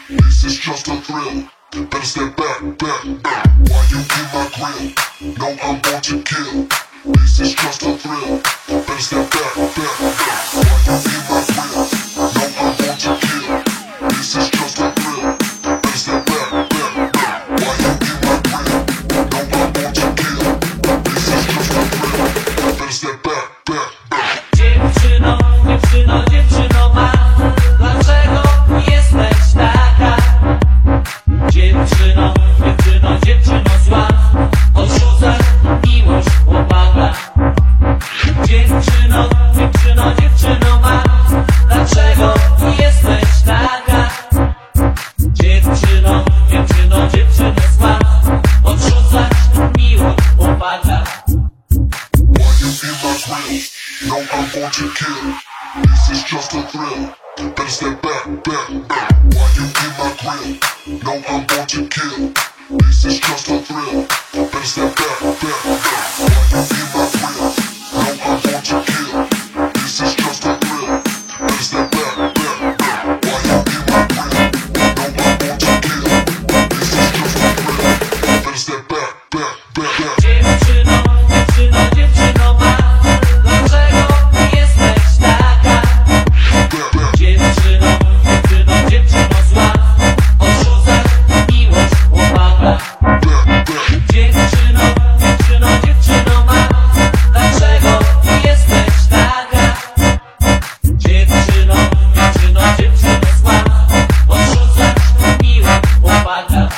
This is just a thrill. Better step back, back, back. Why you in my grill? No, I'm going to kill. This is just a thrill. Better step back, back, back. Why you in my grill? No, I'm going to kill. This is just a thrill. Better step back, back, back. Why you in my grill? No, I'm going to kill. This is just a thrill. Better step back, back, back. Dziewczyno, dziewczyno, dziewczyno ma, dlaczego jesteś taka? Dziewczyno, dziewczyno, dziewczyno zła, odrzucasz miłość chłopaka. Dziewczyno, dziewczyno, dziewczyno ma, dlaczego jesteś taka? Dziewczyno, dziewczyno, dziewczyno zła, odrzucasz miłość chłopaka. Why you in my grill? No, I'm going to kill. This is just a thrill. Better step back, back, back. Why you in my grill? No, I'm going to kill. This is just a thrill. Better step back, back, back. Why you in my grill? No, I'm going to kill. This is just a thrill. Better step back, back, back. Why you in my grill? No, I'm going to kill. This is just a thrill. Better step back, back, back, back. Dziewczyno, dziewczyno, dziewczyno ma, dlaczego jesteś taka? Dziewczyno, dziewczyno, dziewczyno zła, odrzucasz miłość chłopaka. Dziewczyno, dziewczyno, dziewczyno ma, dlaczego jesteś taka? Dziewczyno, dziewczyno, dziewczyno zła, odrzucasz miłość chłopaka.